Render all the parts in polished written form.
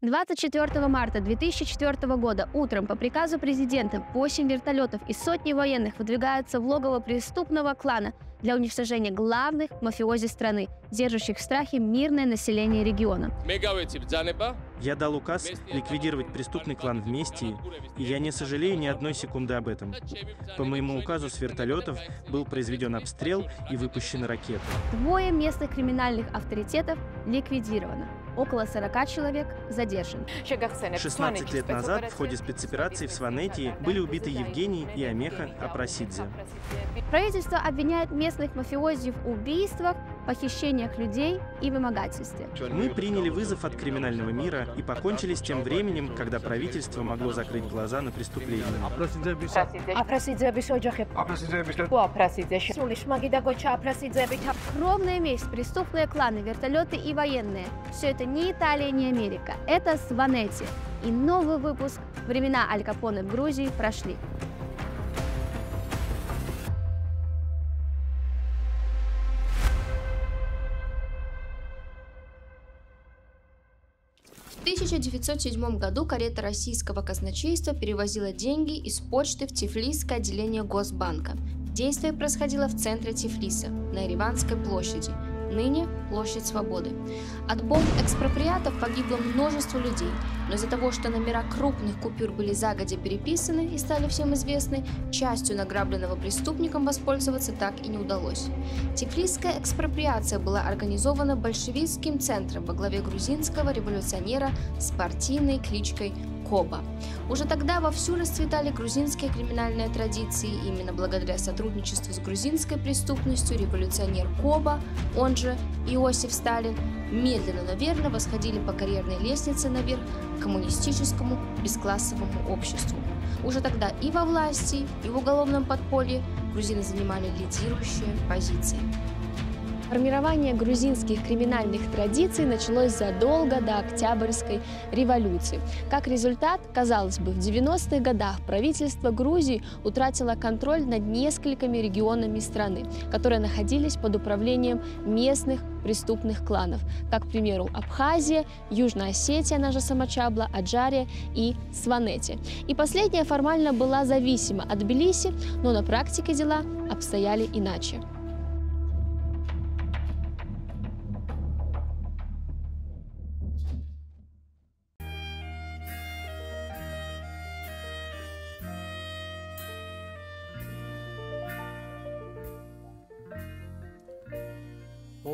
24 марта 2004 года утром по приказу президента 8 вертолетов и сотни военных выдвигаются в логово преступного клана для уничтожения главных мафиози страны, держащих в страхе мирное население региона. Я дал указ ликвидировать преступный клан вместе, и я не сожалею ни одной секунды об этом. По моему указу с вертолетов был произведен обстрел и выпущены ракеты. Двое местных криминальных авторитетов ликвидировано. Около 40 человек задержаны. 16 лет назад в ходе спецоперации в Сванетии были убиты Евгений и Амеха Апрасидзе. Правительство обвиняет местных мафиози в убийствах, похищениях людей и вымогательстве. Мы приняли вызов от криминального мира и покончили с тем временем, когда правительство могло закрыть глаза на преступления. Кровная месть, преступные кланы, вертолеты и военные – все это не Италия, не Америка. Это Сванети. И новый выпуск «Времена Аль Капоне в Грузии» прошли. В 1907 году карета российского казначейства перевозила деньги из почты в Тифлисское отделение Госбанка. Действие происходило в центре Тифлиса, на Ереванской площади, ныне Площадь Свободы. От бомб экспроприатов погибло множество людей, но из-за того, что номера крупных купюр были загодя переписаны и стали всем известны, частью награбленного преступникам воспользоваться так и не удалось. Тифлисская экспроприация была организована большевистским центром во главе грузинского революционера с партийной кличкой Коба. Уже тогда вовсю расцветали грузинские криминальные традиции. Именно благодаря сотрудничеству с грузинской преступностью революционер Коба, он же Иосиф Сталин, медленно, но верно восходили по карьерной лестнице наверх к коммунистическому бесклассовому обществу. Уже тогда и во власти, и в уголовном подполье грузины занимали лидирующие позиции. Формирование грузинских криминальных традиций началось задолго до Октябрьской революции. Как результат, казалось бы, в 90-х годах правительство Грузии утратило контроль над несколькими регионами страны, которые находились под управлением местных преступных кланов, как, к примеру, Абхазия, Южная Осетия, она же Самочабла, Аджария и Сванети. И последняя формально была зависима от Тбилиси, но на практике дела обстояли иначе.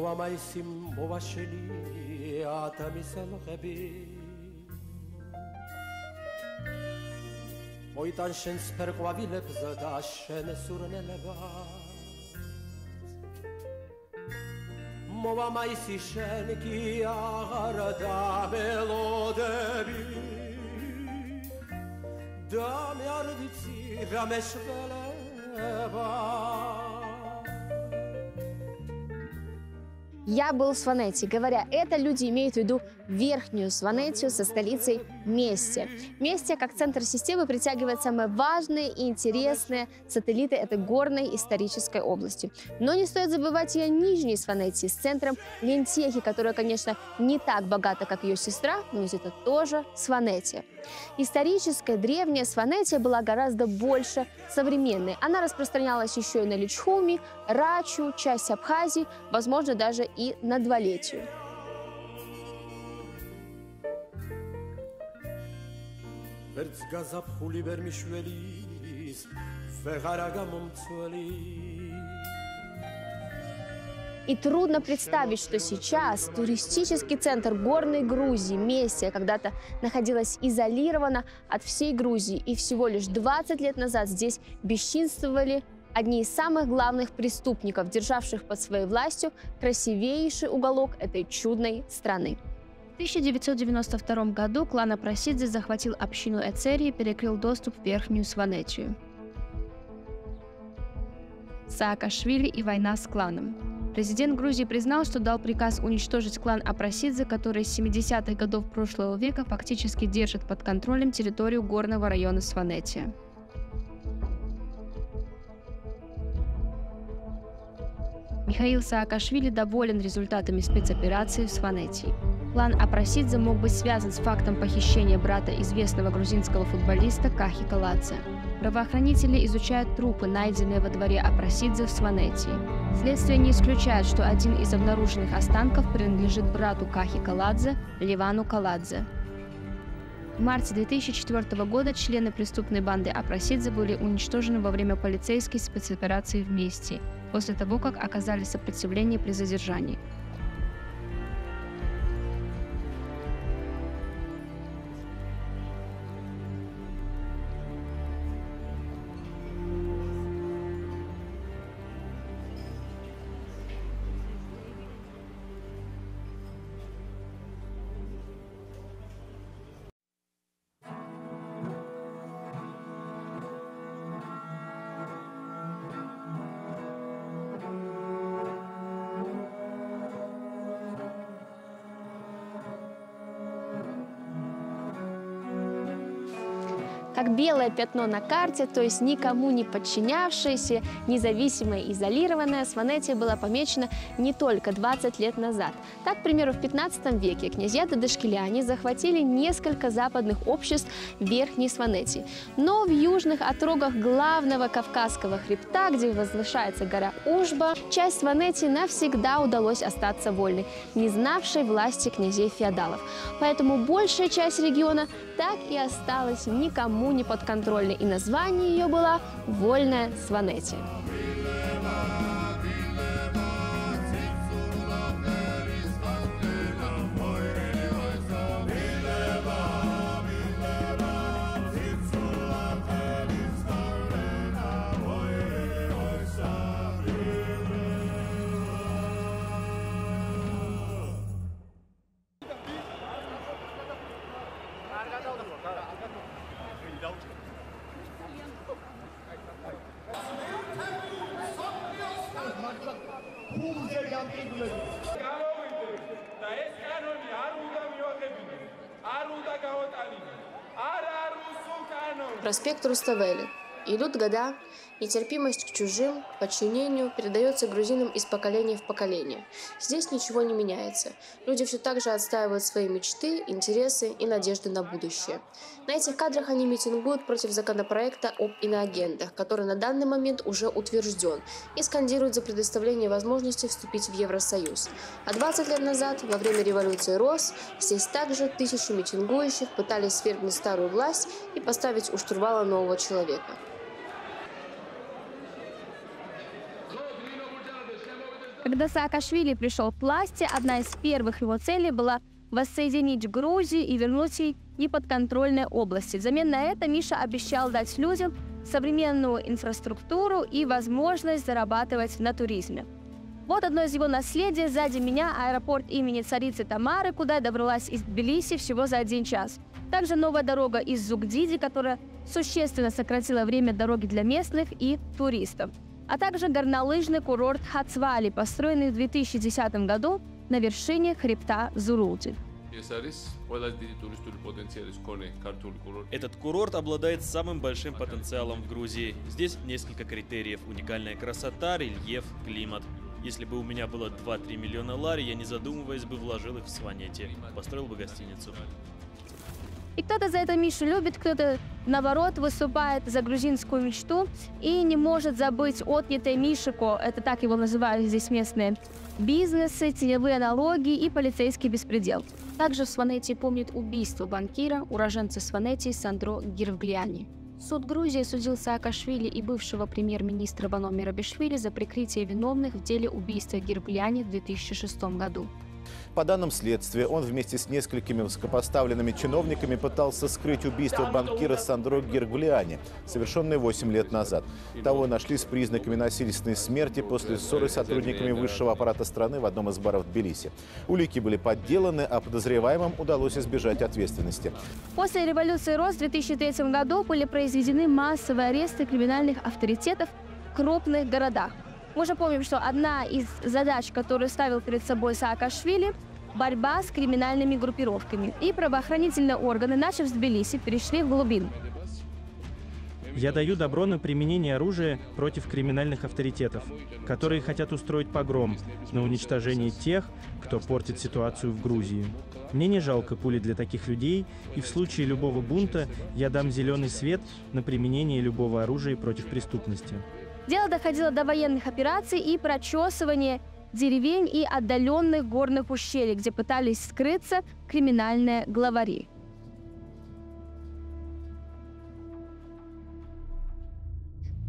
მოვამაისიმ მოვაშელი ათამისელღები მოიტან შენს ფერყვავილებს და შენ სურნელება მოვამაისი შენ კი აღარ დამელოდები და მე არ ვიცი რა მეშველება. Я был в Сванети. Говоря это, люди имеют в виду верхнюю Сванетию со столицей Месте. Месте, как центр системы, притягивает самые важные и интересные сателлиты этой горной исторической области. Но не стоит забывать и о нижней Сванетии с центром Лентехи, которая, конечно, не так богата, как ее сестра, но ведь это тоже Сванетия. Историческая древняя Сванетия была гораздо больше современной. Она распространялась еще и на Личхуми, Рачу, часть Абхазии, возможно, даже и на Двалетию. И трудно представить, что сейчас туристический центр горной Грузии, Мессия, когда-то находилась изолирована от всей Грузии, и всего лишь 20 лет назад здесь бесчинствовали одни из самых главных преступников, державших под своей властью красивейший уголок этой чудной страны. В 1992 году клан Апрасидзе захватил общину Эцери и перекрыл доступ в Верхнюю Сванетию. Саакашвили и война с кланом. Президент Грузии признал, что дал приказ уничтожить клан Апрасидзе, который с 70-х годов прошлого века фактически держит под контролем территорию горного района Сванетия. Михаил Саакашвили доволен результатами спецоперации в Сванетии. клан Апрасидзе мог быть связан с фактом похищения брата известного грузинского футболиста Кахи Каладзе. Правоохранители изучают трупы, найденные во дворе Апрасидзе в Сванетии. Следствие не исключает, что один из обнаруженных останков принадлежит брату Кахи Каладзе, Ливану Каладзе. В марте 2004 года члены преступной банды Апрасидзе были уничтожены во время полицейской спецоперации в Мести, после того, как оказали сопротивление при задержании. Как белое пятно на карте, то есть никому не подчинявшееся, независимое, изолированное, Сванетия была помечена не только 20 лет назад. Так, к примеру, в 15 веке князья Дадашкеляне захватили несколько западных обществ Верхней Сванетии. Но в южных отрогах главного Кавказского хребта, где возвышается гора Ужба, часть Сванетии навсегда удалось остаться вольной, не знавшей власти князей-феодалов. Поэтому большая часть региона так и осталась никому не подконтрольной, и название ее было «Вольная Сванетия». Проспект Руставели. Идут года, нетерпимость к чужим, подчинению передается грузинам из поколения в поколение. Здесь ничего не меняется. Люди все так же отстаивают свои мечты, интересы и надежды на будущее. На этих кадрах они митингуют против законопроекта об иноагентах, который на данный момент уже утвержден, и скандируют за предоставление возможности вступить в Евросоюз. А 20 лет назад, во время революции РОС, здесь также тысячи митингующих пытались свергнуть старую власть и поставить у штурвала нового человека. Когда Саакашвили пришел к власти, одна из первых его целей была воссоединить Грузию и вернуть ей неподконтрольные области. Взамен на это Миша обещал дать людям современную инфраструктуру и возможность зарабатывать на туризме. Вот одно из его наследий. Сзади меня аэропорт имени царицы Тамары, куда я добралась из Тбилиси всего за 1 час. Также новая дорога из Зугдиди, которая существенно сократила время дороги для местных и туристов. А также горнолыжный курорт Хацвали, построенный в 2010 году на вершине хребта Зурулти. Этот курорт обладает самым большим потенциалом в Грузии. Здесь несколько критериев: уникальная красота, рельеф, климат. Если бы у меня было 2-3 миллиона лари, я не задумываясь бы вложил их в Сванети, построил бы гостиницу. И кто-то за это Мишу любит, кто-то, наоборот, выступает за грузинскую мечту и не может забыть отнятое Мишико, это так его называют здесь местные, бизнесы, теневые налоги и полицейский беспредел. Также в Сванетии помнит убийство банкира, уроженца Сванетии Сандро Гирвглиани. Суд Грузии судил Саакашвили и бывшего премьер-министра Вано Мерабишвили за прикрытие виновных в деле убийства Гирвглиани в 2006 году. По данным следствия, он вместе с несколькими высокопоставленными чиновниками пытался скрыть убийство банкира Сандро Гирвглиани, совершенное 8 лет назад. Того нашли с признаками насильственной смерти после ссоры с сотрудниками высшего аппарата страны в одном из баров Тбилиси. Улики были подделаны, а подозреваемым удалось избежать ответственности. После революции РОС в 2003 году были произведены массовые аресты криминальных авторитетов в крупных городах. Мы уже помним, что одна из задач, которую ставил перед собой Саакашвили – борьба с криминальными группировками. И правоохранительные органы, начав с Тбилиси, перешли в глубину. Я даю добро на применение оружия против криминальных авторитетов, которые хотят устроить погром на уничтожение тех, кто портит ситуацию в Грузии. Мне не жалко пули для таких людей, и в случае любого бунта я дам зеленый свет на применение любого оружия против преступности. Дело доходило до военных операций и прочесывания деревень и отдаленных горных ущелий, где пытались скрыться криминальные главари.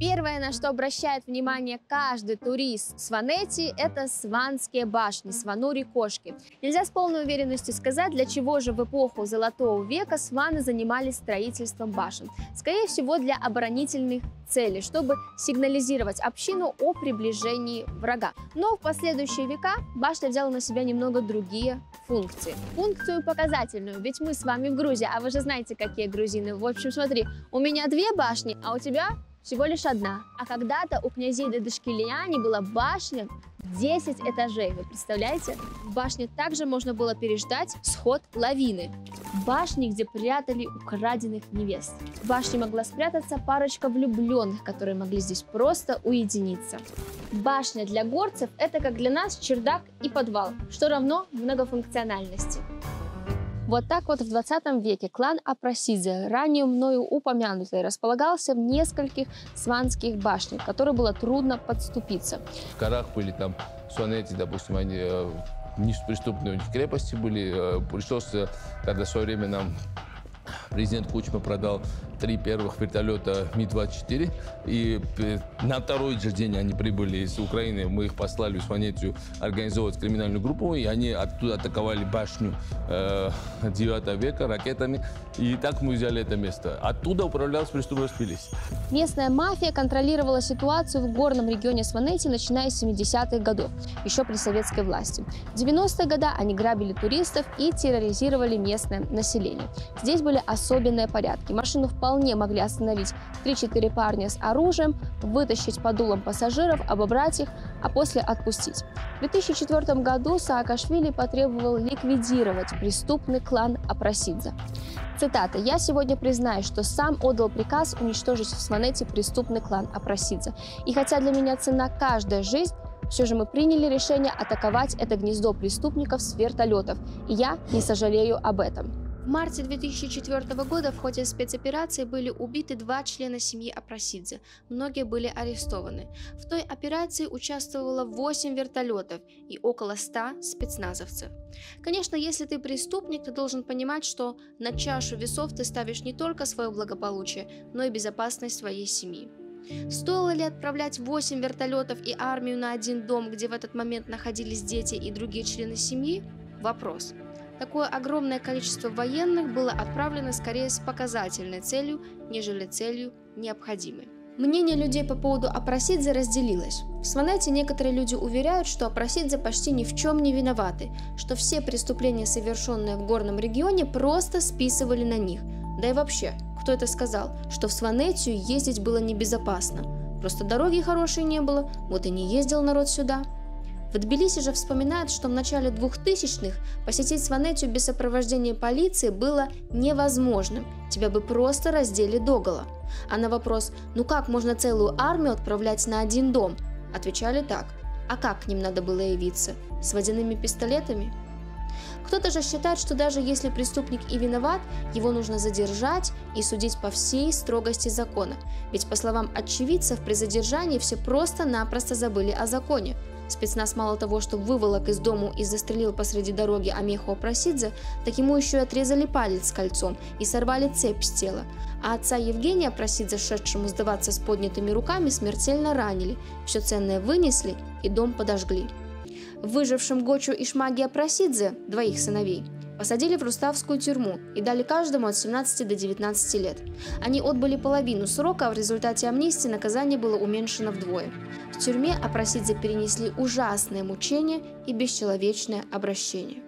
Первое, на что обращает внимание каждый турист Сванети, это Сванские башни, Сванури-кошки. Нельзя с полной уверенностью сказать, для чего же в эпоху Золотого века сваны занимались строительством башен. Скорее всего, для оборонительных целей, чтобы сигнализировать общину о приближении врага. Но в последующие века башня взяла на себя немного другие функции. Функцию показательную, ведь мы с вами в Грузии, а вы же знаете, какие грузины. В общем, смотри, у меня 2 башни, а у тебя всего лишь 1. А когда-то у князей Дадашкилиани была башня 10 этажей. Вы представляете? В башне также можно было переждать сход лавины. В башне, где прятали украденных невест. В башне могла спрятаться парочка влюбленных, которые могли здесь просто уединиться. Башня для горцев – это как для нас чердак и подвал, что равно многофункциональности. Вот так вот в 20 веке клан Апрасидзе, ранее мною упомянутый, располагался в нескольких сванских башнях, к которым было трудно подступиться. В горах были там Сванети, допустим, они неприступные у них крепости были. Пришлось, когда в свое время нам президент Кучма продал 3 первых вертолета Ми-24, и на второй же день они прибыли из Украины, мы их послали в Сванетию организовывать криминальную группу, и они оттуда атаковали башню 9 века ракетами, и так мы взяли это место. Оттуда управлялась преступность Тбилиси. Местная мафия контролировала ситуацию в горном регионе Сванети, начиная с 70-х годов, еще при советской власти. В 90-е годы они грабили туристов и терроризировали местное население. Здесь были особенные порядки. Машину вполне могли остановить 3-4 парня с оружием, вытащить под дулом пассажиров, обобрать их, а после отпустить. В 2004 году Саакашвили потребовал ликвидировать преступный клан Апрасидзе. Цитата: «Я сегодня признаю, что сам отдал приказ уничтожить в Сванети преступный клан Апрасидзе. И хотя для меня ценна каждая жизнь, все же мы приняли решение атаковать это гнездо преступников с вертолетов, и я не сожалею об этом». В марте 2004 года в ходе спецоперации были убиты 2 члена семьи Апрасидзе. Многие были арестованы. В той операции участвовало 8 вертолетов и около 100 спецназовцев. Конечно, если ты преступник, ты должен понимать, что на чашу весов ты ставишь не только свое благополучие, но и безопасность своей семьи. Стоило ли отправлять 8 вертолетов и армию на один дом, где в этот момент находились дети и другие члены семьи? Вопрос. Такое огромное количество военных было отправлено скорее с показательной целью, нежели целью необходимой. Мнение людей по поводу Апрасидзе разделилось. В Сванете некоторые люди уверяют, что Апрасидзе почти ни в чем не виноваты, что все преступления, совершенные в горном регионе, просто списывали на них. Да и вообще, кто это сказал, что в Сванетию ездить было небезопасно? Просто дороги хорошей не было, вот и не ездил народ сюда. В Тбилиси же вспоминают, что в начале 2000-х посетить Сванетию без сопровождения полиции было невозможным, тебя бы просто раздели догола. А на вопрос «ну как можно целую армию отправлять на один дом?» отвечали так: а как к ним надо было явиться? С водяными пистолетами? Кто-то же считает, что даже если преступник и виноват, его нужно задержать и судить по всей строгости закона. Ведь, по словам очевидцев, при задержании все просто-напросто забыли о законе. Спецназ мало того, что выволок из дому и застрелил посреди дороги Амеху Апрасидзе, так ему еще и отрезали палец с кольцом и сорвали цепь с тела. А отца Евгения Апрасидзе, шедшему сдаваться с поднятыми руками, смертельно ранили, все ценное вынесли и дом подожгли. Выжившим Гочу и Шмаги Апрасидзе, 2 сыновей, посадили в Руставскую тюрьму и дали каждому от 17 до 19 лет. Они отбыли половину срока, а в результате амнистии наказание было уменьшено вдвое. В тюрьме Апрасидзе перенесли ужасные мучения и бесчеловечное обращение.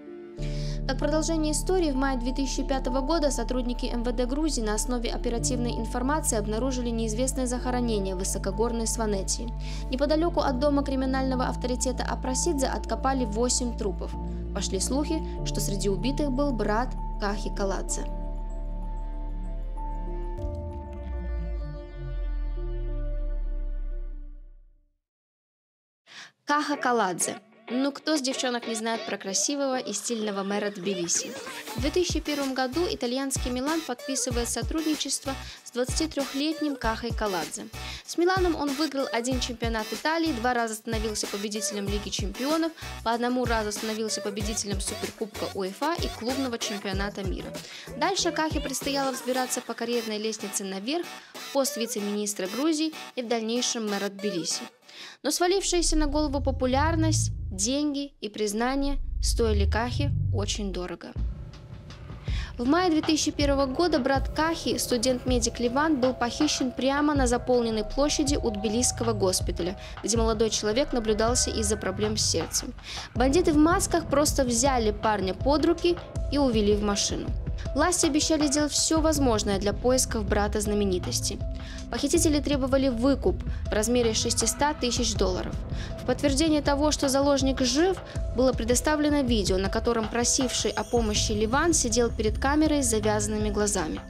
Как продолжение истории, в мае 2005 года сотрудники МВД Грузии на основе оперативной информации обнаружили неизвестное захоронение в высокогорной Сванетии. Неподалеку от дома криминального авторитета Апрасидзе откопали 8 трупов. Пошли слухи, что среди убитых был брат Кахи Каладзе. Каха Каладзе. Ну кто с девчонок не знает про красивого и стильного мэра Тбилиси? В 2001 году итальянский Милан подписывает сотрудничество с 23-летним Кахой Каладзе. С Миланом он выиграл 1 чемпионат Италии, 2 раза становился победителем Лиги чемпионов, по 1 разу становился победителем Суперкубка УЕФА и клубного чемпионата мира. Дальше Кахе предстояло взбираться по карьерной лестнице наверх, в пост вице-министра Грузии и в дальнейшем мэра Тбилиси. Но свалившаяся на голову популярность, деньги и признание стоили Кахе очень дорого. В мае 2001 года брат Кахи, студент-медик Ливан, был похищен прямо на заполненной площади у Тбилисского госпиталя, где молодой человек наблюдался из-за проблем с сердцем. Бандиты в масках просто взяли парня под руки и увели в машину. Власти обещали сделать все возможное для поисков брата знаменитости. Похитители требовали выкуп в размере $600 тысяч. В подтверждение того, что заложник жив, было предоставлено видео, на котором просивший о помощи Ливан сидел перед камерой с завязанными глазами.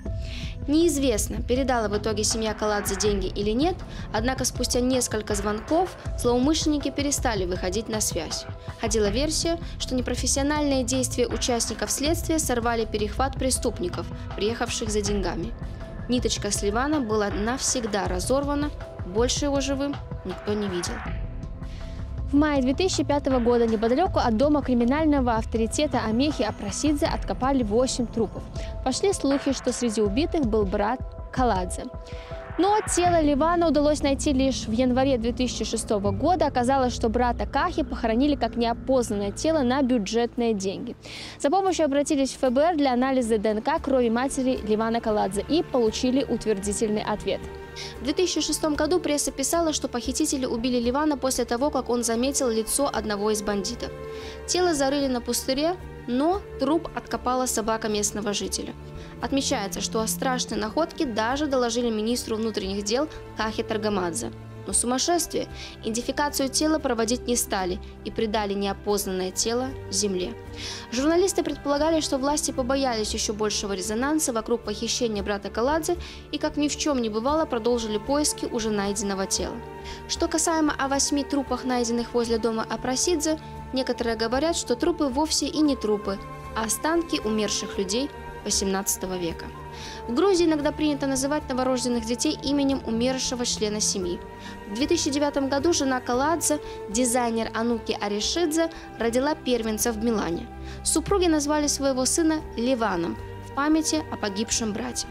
Неизвестно, передала в итоге семья Каладзе деньги или нет, однако спустя несколько звонков злоумышленники перестали выходить на связь. Ходила версия, что непрофессиональные действия участников следствия сорвали перехват преступников, приехавших за деньгами. Ниточка с Ливана была навсегда разорвана, больше его живым никто не видел. В мае 2005 года неподалеку от дома криминального авторитета Амехи Апрасидзе откопали 8 трупов. Пошли слухи, что среди убитых был брат Каладзе. Но тело Ливана удалось найти лишь в январе 2006 года. Оказалось, что брата Кахи похоронили как неопознанное тело на бюджетные деньги. За помощью обратились в ФБР для анализа ДНК крови матери Ливана Каладзе и получили утвердительный ответ. В 2006 году пресса писала, что похитители убили Ливана после того, как он заметил лицо одного из бандитов. Тело зарыли на пустыре, но труп откопала собака местного жителя. Отмечается, что о страшной находке даже доложили министру внутренних дел Кахе Таргамадзе. Но сумасшествие, идентификацию тела проводить не стали и придали неопознанное тело земле. Журналисты предполагали, что власти побоялись еще большего резонанса вокруг похищения брата Каладзе и, как ни в чем не бывало, продолжили поиски уже найденного тела. Что касаемо о 8 трупах, найденных возле дома Апрасидзе, некоторые говорят, что трупы вовсе и не трупы, а останки умерших людей XVIII века. В Грузии иногда принято называть новорожденных детей именем умершего члена семьи. В 2009 году жена Каладзе, дизайнер Ануки Аришидзе, родила первенца в Милане. Супруги назвали своего сына Ливаном в памяти о погибшем брате.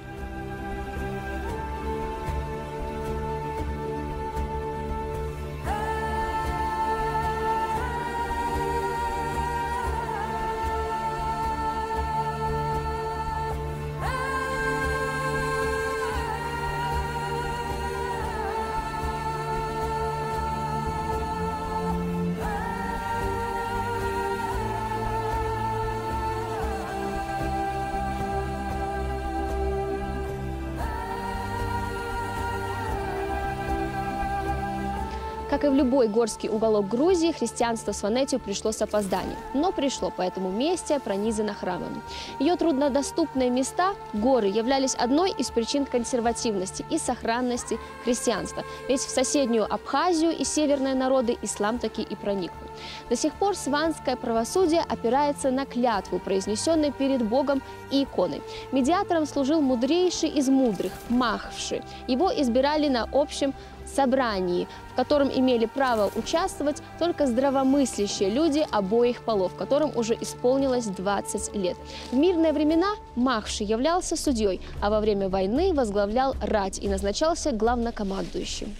Как и в любой горский уголок Грузии, христианство в Сванетию пришло с опозданием, но пришло, поэтому местия пронизана храмами. Ее труднодоступные места, горы, являлись одной из причин консервативности и сохранности христианства, ведь в соседнюю Абхазию и северные народы ислам таки и проникнул. До сих пор сванское правосудие опирается на клятву, произнесенную перед Богом и иконой. Медиатором служил мудрейший из мудрых – Махвши. Его избирали на общем собрании, в котором имели право участвовать только здравомыслящие люди обоих полов, которым уже исполнилось 20 лет. В мирные времена Махвши являлся судьей, а во время войны возглавлял рать и назначался главнокомандующим.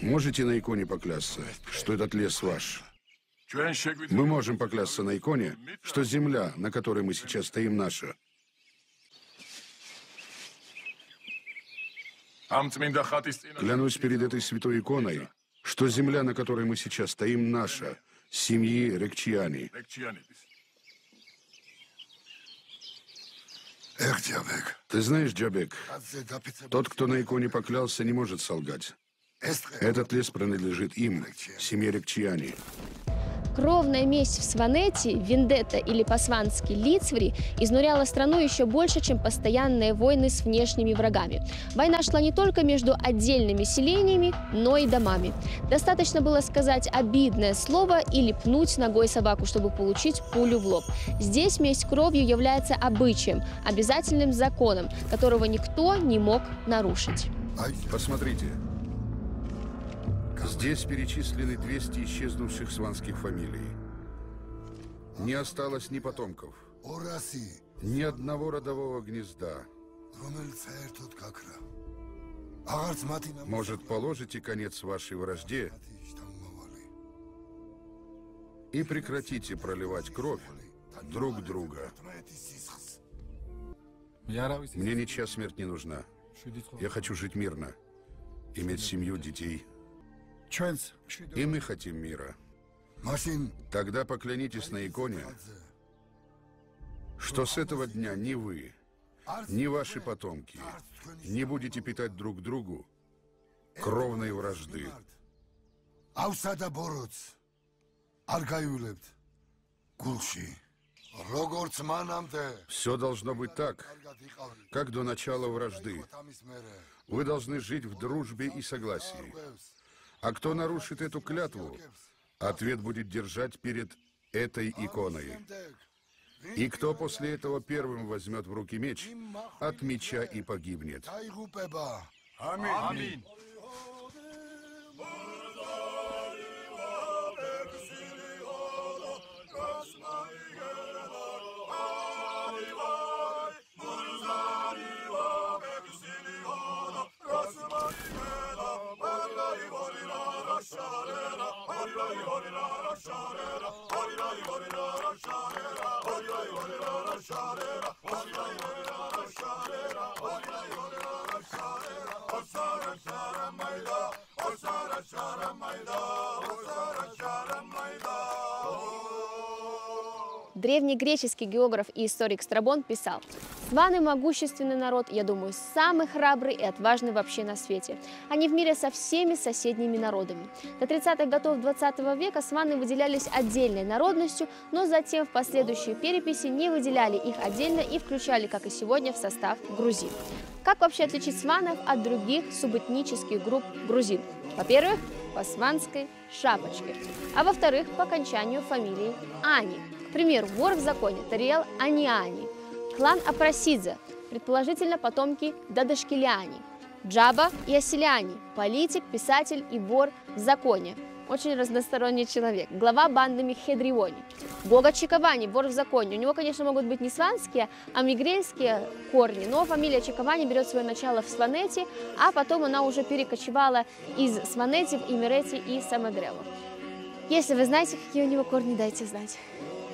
Можете на иконе поклясться, что этот лес ваш? Мы можем поклясться на иконе, что земля, на которой мы сейчас стоим, наша. Клянусь перед этой святой иконой, что земля, на которой мы сейчас стоим, наша, семьи Рекчиани. Ты знаешь, Джабек, тот, кто на иконе поклялся, не может солгать. Этот лес принадлежит им, семье Рекчиани. Кровная месть в Сванете, вендетта или по-свански лицври, изнуряла страну еще больше, чем постоянные войны с внешними врагами. Война шла не только между отдельными селениями, но и домами. Достаточно было сказать обидное слово или пнуть ногой собаку, чтобы получить пулю в лоб. Здесь месть кровью является обычаем, обязательным законом, которого никто не мог нарушить. Посмотрите. Здесь перечислены 200 исчезнувших сванских фамилий. Не осталось ни потомков, ни одного родового гнезда. Может, положите конец вашей вражде и прекратите проливать кровь друг друга. Мне ничья смерть не нужна. Я хочу жить мирно, иметь семью, детей. И мы хотим мира. Тогда поклянитесь на иконе, что с этого дня ни вы, ни ваши потомки не будете питать друг другу кровной вражды. Все должно быть так, как до начала вражды. Вы должны жить в дружбе и согласии. А кто нарушит эту клятву, ответ будет держать перед этой иконой. И кто после этого первым возьмет в руки меч, от меча и погибнет. Аминь. Древнегреческий географ и историк Страбон писал: «Сваны – могущественный народ, я думаю, самый храбрый и отважный вообще на свете. Они в мире со всеми соседними народами». До 30-х годов 20 века сваны выделялись отдельной народностью, но затем в последующие переписи не выделяли их отдельно и включали, как и сегодня, в состав грузин. Как вообще отличить сванов от других субэтнических групп грузин? Во-первых, по сванской шапочке, а во-вторых, по окончанию фамилии Ани. К примеру, вор в законе Тариэл Аниани, клан Апрасидзе, предположительно потомки Дадашкилиани, Джаба и Асилиани, политик, писатель и вор в законе. Очень разносторонний человек. Глава банды Мехедриони. Бога Чиковани, вор в законе. У него, конечно, могут быть не сванские, а мигрельские корни, но фамилия Чиковани берет свое начало в Сванете, а потом она уже перекочевала из Сванети в Имерети и Самодрелу. Если вы знаете, какие у него корни, дайте знать.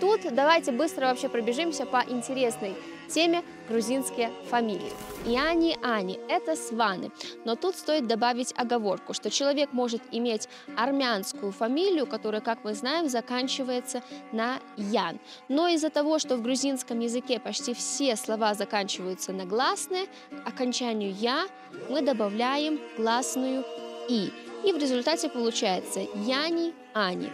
Тут давайте быстро вообще пробежимся по интересной теме грузинские фамилии. Ани – это сваны, но тут стоит добавить оговорку, что человек может иметь армянскую фамилию, которая, как мы знаем, заканчивается на ян. Но из-за того, что в грузинском языке почти все слова заканчиваются на гласные, к окончанию я мы добавляем гласную и. И в результате получается Яни-Ани.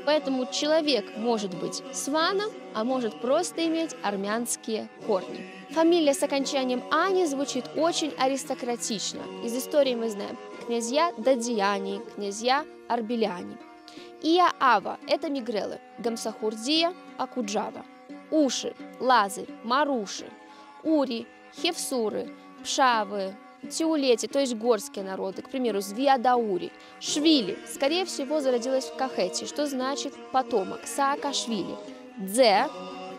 Поэтому человек может быть сваном, а может просто иметь армянские корни. Фамилия с окончанием Ани звучит очень аристократично. Из истории мы знаем князья Дадияни, князья Арбеляни. Ия-Ава – это мигрелы, Гамсахурдия, Акуджава. Уши, Лазарь, Маруши, Ури, Хевсуры, Пшавы, Тиулети, то есть горские народы, к примеру, Звиадаури. Швили, скорее всего, зародилась в Кахете, что значит потомок, Саакашвили. Дзе,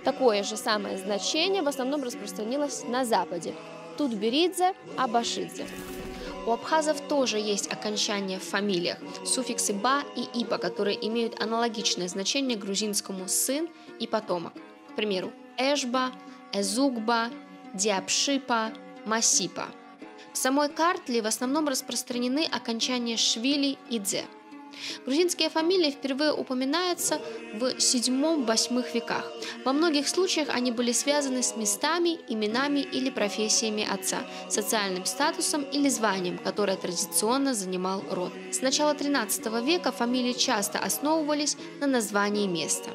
такое же самое значение, в основном распространилось на Западе. Тутберидзе, Абашидзе. У абхазов тоже есть окончания в фамилиях, суффиксы «ба» и «иба», которые имеют аналогичное значение грузинскому «сын» и «потомок». К примеру, Эшба, Эзугба, Диапшипа, Масипа. В самой Картле в основном распространены окончания швили и дзе. Грузинские фамилии впервые упоминаются в VII-VIII веках. Во многих случаях они были связаны с местами, именами или профессиями отца, социальным статусом или званием, которое традиционно занимал род. С начала XIII века фамилии часто основывались на названии места.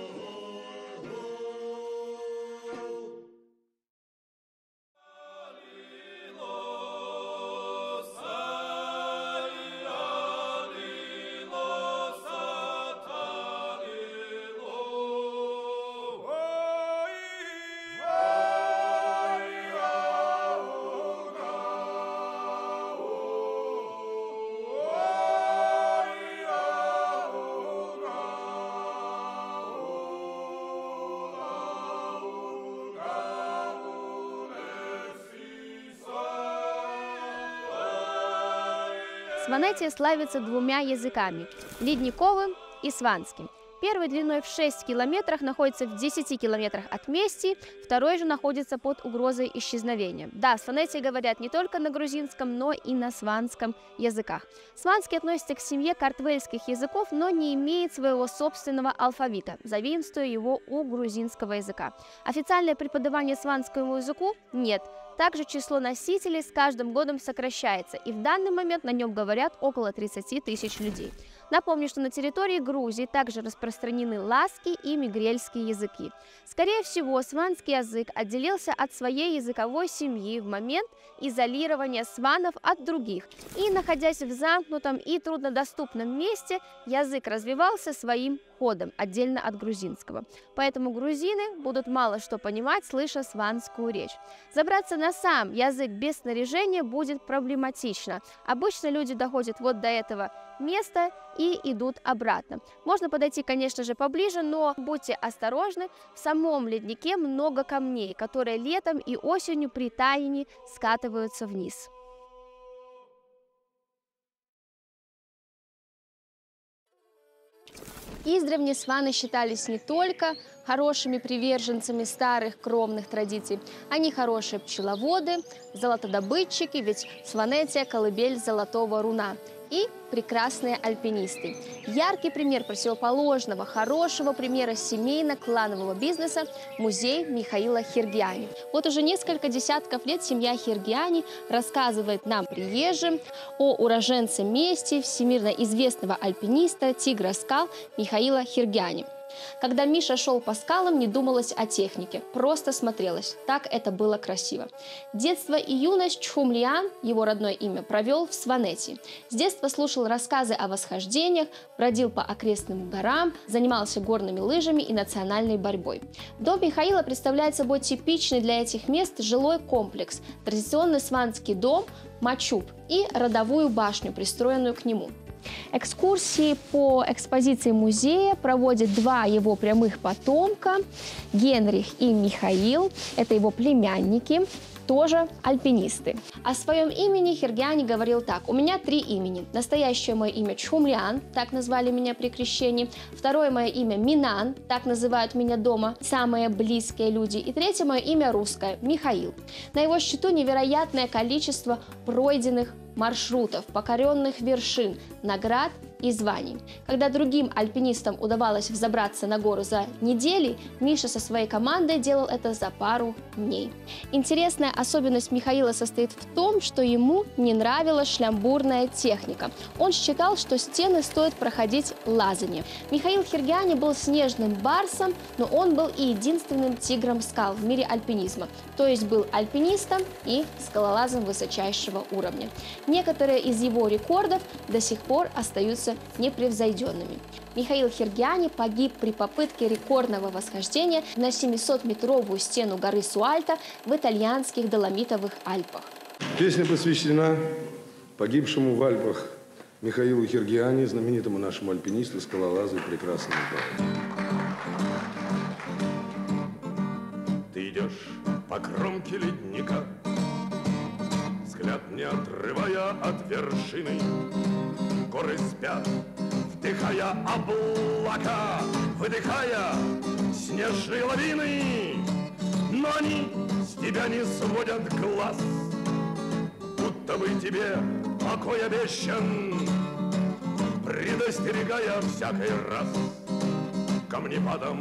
Сванетия славится двумя языками – ледниковым и сванским. Первый длиной в 6 километров находится в 10 километрах от Мести, второй же находится под угрозой исчезновения. Да, сванетии говорят не только на грузинском, но и на сванском языках. Сванский относится к семье картвельских языков, но не имеет своего собственного алфавита, заимствуя его у грузинского языка. Официальное преподавание сванскому языку нет. Также число носителей с каждым годом сокращается, и в данный момент на нем говорят около 30 тысяч людей. Напомню, что на территории Грузии также распространены лазский и мигрельские языки. Скорее всего, сванский язык отделился от своей языковой семьи в момент изолирования сванов от других, и, находясь в замкнутом и труднодоступном месте, язык развивался своим ходом, отдельно от грузинского. Поэтому грузины будут мало что понимать, слыша сванскую речь. Забраться на сам язык без снаряжения будет проблематично. Обычно люди доходят вот до этого места и идут обратно. Можно подойти, конечно же, поближе, но будьте осторожны, в самом леднике много камней, которые летом и осенью при таянии скатываются вниз. Издревле сваны считались не только хорошими приверженцами старых кровных традиций, они хорошие пчеловоды, золотодобытчики, ведь Сванетия – колыбель золотого руна, и прекрасные альпинисты. Яркий пример противоположного, хорошего примера семейно-кланового бизнеса – музей Михаила Хиргиани. Вот уже несколько десятков лет семья Хиргиани рассказывает нам, приезжим, о уроженце Мести, всемирно известного альпиниста тигра скал Михаила Хиргиани. Когда Миша шел по скалам, не думалось о технике, просто смотрелось. Так это было красиво. Детство и юность Чхумлиан, его родное имя, провел в Сванетии. С детства слушал рассказы о восхождениях, бродил по окрестным горам, занимался горными лыжами и национальной борьбой. Дом Михаила представляет собой типичный для этих мест жилой комплекс, традиционный сванский дом, мачуп и родовую башню, пристроенную к нему. Экскурсии по экспозиции музея проводят два его прямых потомка, Генрих и Михаил, это его племянники, тоже альпинисты. О своем имени Хиргиани говорил так: у меня 3 имени. Настоящее мое имя Чхумлиан, так назвали меня при крещении. Второе мое имя Минан, так называют меня дома самые близкие люди. И третье мое имя русское Михаил. На его счету невероятное количество пройденных маршрутов, покоренных вершин, наград и званий. Когда другим альпинистам удавалось взобраться на гору за недели, Миша со своей командой делал это за пару дней. Интересная особенность Михаила состоит в том, что ему не нравилась шлямбурная техника. Он считал, что стены стоит проходить лазаньем. Михаил Хиргиани был снежным барсом, но он был и единственным тигром скал в мире альпинизма, то есть был альпинистом и скалолазом высочайшего уровня. Некоторые из его рекордов до сих пор остаются непревзойденными. Михаил Хиргиани погиб при попытке рекордного восхождения на 700-метровую стену горы Суальта в итальянских Доломитовых Альпах. Песня посвящена погибшему в Альпах Михаилу Хиргиани, знаменитому нашему альпинисту, скалолазу и прекрасному парню. Ты идешь по кромке ледника, взгляд не отрывая от вершины. Горы спят, вдыхая облака, выдыхая снежные лавины. Но они с тебя не сводят глаз, будто бы тебе покой обещан. предостерегая всякий раз камнепадом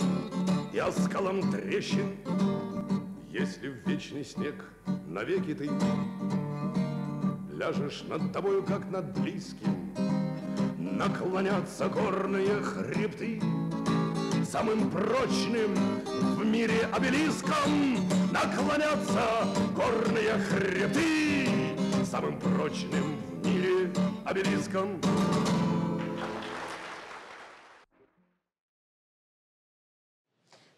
и оскалом трещин. Если в вечный снег навеки ты ляжешь над тобою, как над близким, наклонятся горные хребты. Самым прочным в мире обелиском наклонятся горные хребты. Самым прочным в мире обелиском.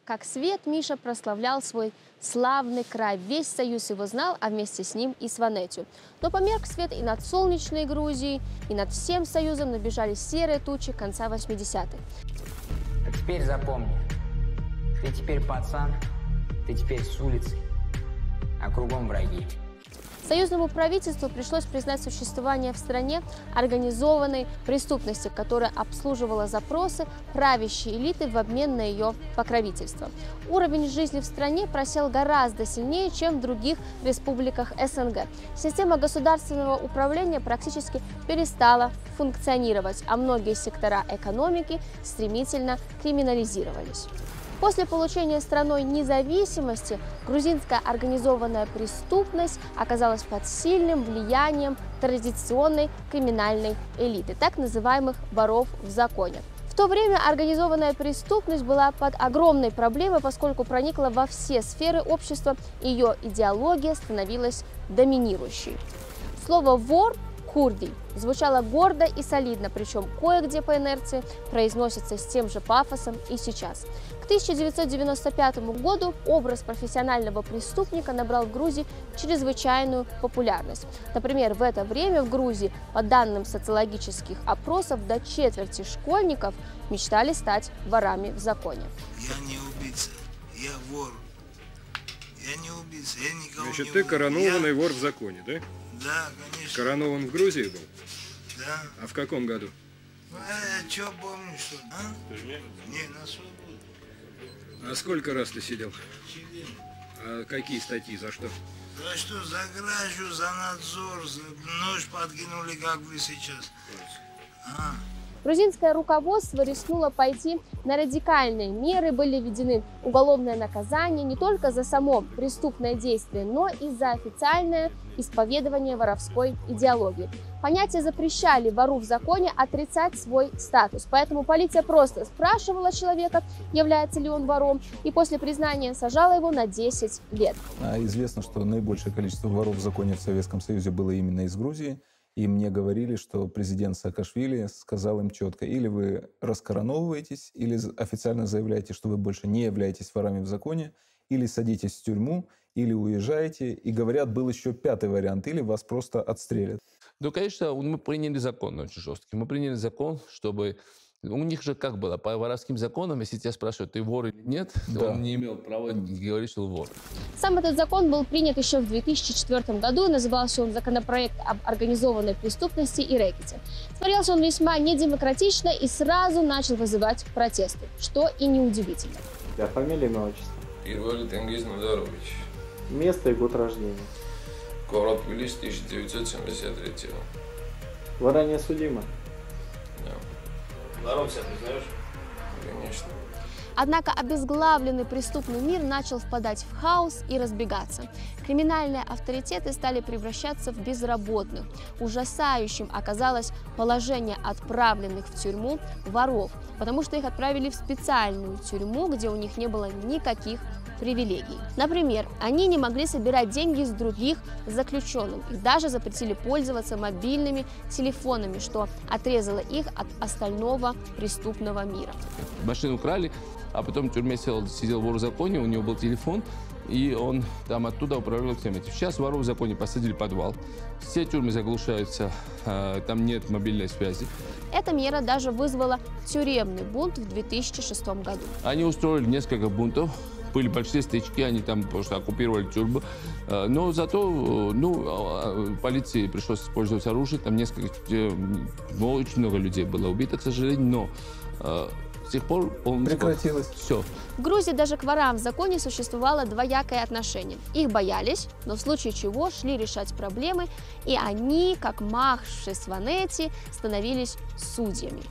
Как свет, Миша прославлял свой славный край. Весь Союз его знал, а вместе с ним и Сванетию. Но померк свет и над солнечной Грузией, и над всем Союзом набежали серые тучи конца 80-х. А теперь запомни, ты теперь пацан, ты теперь с улицы, а кругом враги. Союзному правительству пришлось признать существование в стране организованной преступности, которая обслуживала запросы правящей элиты в обмен на ее покровительство. Уровень жизни в стране просел гораздо сильнее, чем в других республиках СНГ. Система государственного управления практически перестала функционировать, а многие сектора экономики стремительно криминализировались. После получения страной независимости грузинская организованная преступность оказалась под сильным влиянием традиционной криминальной элиты, так называемых воров в законе. В то время организованная преступность была под огромной проблемой, поскольку проникла во все сферы общества, и ее идеология становилась доминирующей. Слово «вор» Курдий звучало гордо и солидно, причем кое-где по инерции произносится с тем же пафосом и сейчас. К 1995 году образ профессионального преступника набрал в Грузии чрезвычайную популярность. Например, в это время в Грузии, по данным социологических опросов, до четверти школьников мечтали стать ворами в законе. Я не убийца, я вор. Я не убийца, я никого не убил. Значит, ты коронованный вор в законе, да? Да, конечно. Коронован в Грузии был? Да. А в каком году? Что помню, что? А? Не, на свободу. А сколько раз ты сидел? А какие статьи, за что? За что? За кражу, за надзор, за нож подкинули, как вы сейчас. А. Грузинское руководство рискнуло пойти на радикальные меры, были введены уголовное наказание не только за само преступное действие, но и за официальное исповедование воровской идеологии. Понятия запрещали вору в законе отрицать свой статус, поэтому полиция просто спрашивала человека, является ли он вором, и после признания сажала его на 10 лет. Известно, что наибольшее количество воров в законе в Советском Союзе было именно из Грузии. И мне говорили, что президент Саакашвили сказал им четко: или вы раскороновываетесь, или официально заявляете, что вы больше не являетесь ворами в законе, или садитесь в тюрьму, или уезжаете. И говорят, был еще пятый вариант: или вас просто отстрелят. Ну, конечно, мы приняли закон очень жесткий. Мы приняли закон, чтобы... У них же как было? По воровским законам, если тебя спрашивают, ты вор или нет, да, он не имел права говорить, что он вор. Сам этот закон был принят еще в 2004 году. Назывался он «Законопроект об организованной преступности и рэкете». Смотрелся он весьма недемократично и сразу начал вызывать протесты, что и неудивительно. Я фамилия, имя, отчество? Первый Тенгиз Надарович. Место и год рождения? Город Тбилиси, 1973. Вы ранее судимы? Да. Вором себя признаешь? Конечно. Однако обезглавленный преступный мир начал впадать в хаос и разбегаться. Криминальные авторитеты стали превращаться в безработных. Ужасающим оказалось положение отправленных в тюрьму воров, потому что их отправили в специальную тюрьму, где у них не было никаких привилегий. Например, они не могли собирать деньги с других заключенных. Их даже запретили пользоваться мобильными телефонами, что отрезало их от остального преступного мира. Машину украли, а потом в тюрьме сидел вор в законе, у него был телефон, и он там оттуда управлял всем этим. Сейчас воров в законе посадили в подвал. Все тюрьмы заглушаются, там нет мобильной связи. Эта мера даже вызвала тюремный бунт в 2006 году. Они устроили несколько бунтов. Были большие стычки, они там просто оккупировали тюрьму. Но зато полиции пришлось использовать оружие. Там очень много людей было убито, к сожалению. Но С тех пор прекратилось. Все. В Грузии даже к ворам в законе существовало двоякое отношение. Их боялись, но в случае чего шли решать проблемы, и они, как Махш и Сванети, становились судьями.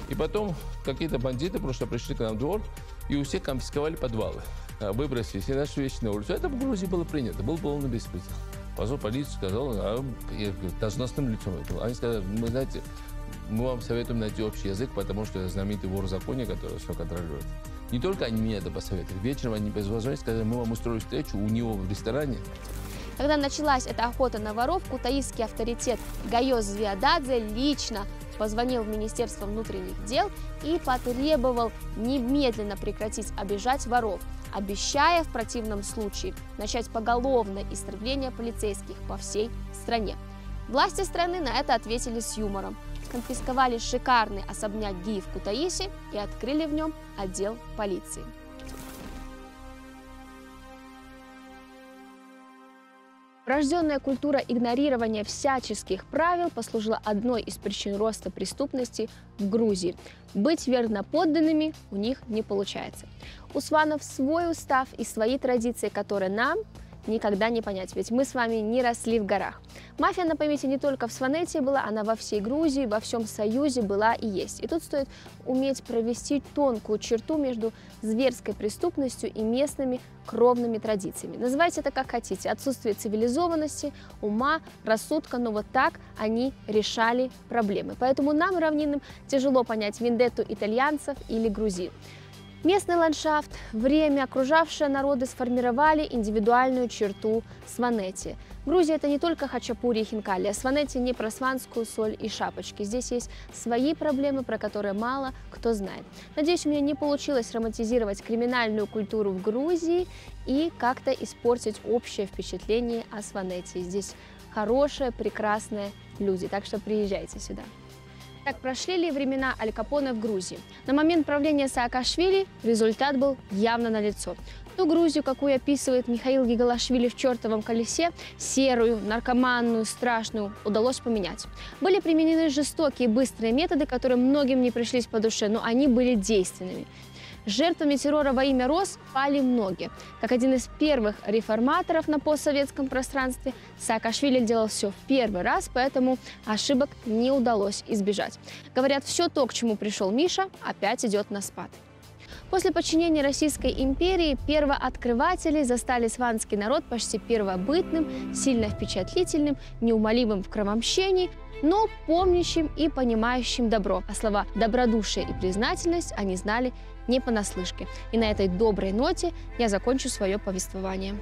И потом какие-то бандиты просто пришли к нам в двор, и у всех конфисковали подвалы. Выбросили все наши вещи на улицу. Это в Грузии было принято, был полный беспредел. Позвал полицию, сказал, должностным лицом этого. Они сказали, мы, знаете, мы вам советуем найти общий язык, потому что это знаменитый вор в законе, который все контролирует. Не только они мне это посоветовали. Вечером они позвонили, сказали, мы вам устроили встречу у него в ресторане. Когда началась эта охота на воров, кутаисский авторитет Гайос Звиададзе лично позвонил в Министерство внутренних дел и потребовал немедленно прекратить обижать воров, обещая в противном случае начать поголовное истребление полицейских по всей стране. Власти страны на это ответили с юмором. Конфисковали шикарный особняк Ги в Кутаиси и открыли в нем отдел полиции. Врожденная культура игнорирования всяческих правил послужила одной из причин роста преступности в Грузии. Быть верноподданными у них не получается. У сванов свой устав и свои традиции, которые нам никогда не понять, ведь мы с вами не росли в горах. Мафия на памяти не только в Сванетии была, она во всей Грузии, во всем Союзе была и есть. И тут стоит уметь провести тонкую черту между зверской преступностью и местными кровными традициями. Называйте это как хотите. Отсутствие цивилизованности, ума, рассудка, но вот так они решали проблемы. Поэтому нам, равнинным, тяжело понять вендетту итальянцев или грузин. Местный ландшафт, время, окружавшие народы сформировали индивидуальную черту Сванети. Грузия – это не только хачапури и хинкали, а Сванети не про сванскую соль и шапочки. Здесь есть свои проблемы, про которые мало кто знает. Надеюсь, у меня не получилось романтизировать криминальную культуру в Грузии и как-то испортить общее впечатление о Сванети. Здесь хорошие, прекрасные люди, так что приезжайте сюда. Так, прошли ли времена Аль Капоне в Грузии? На момент правления Саакашвили результат был явно налицо. Ту Грузию, какую описывает Михаил Гигалашвили в «Чертовом колесе», серую, наркоманную, страшную, удалось поменять. Были применены жестокие и быстрые методы, которые многим не пришлись по душе, но они были действенными. Жертвами террора во имя РОС пали многие. Как один из первых реформаторов на постсоветском пространстве, Саакашвили делал все в первый раз, поэтому ошибок не удалось избежать. Говорят, все то, к чему пришел Миша, опять идет на спад. После подчинения Российской империи первооткрыватели застали сванский народ почти первобытным, сильно впечатлительным, неумолимым в кровомщении, но помнящим и понимающим добро. А слова «добродушие» и «признательность» они знали не понаслышке. И на этой доброй ноте я закончу свое повествование.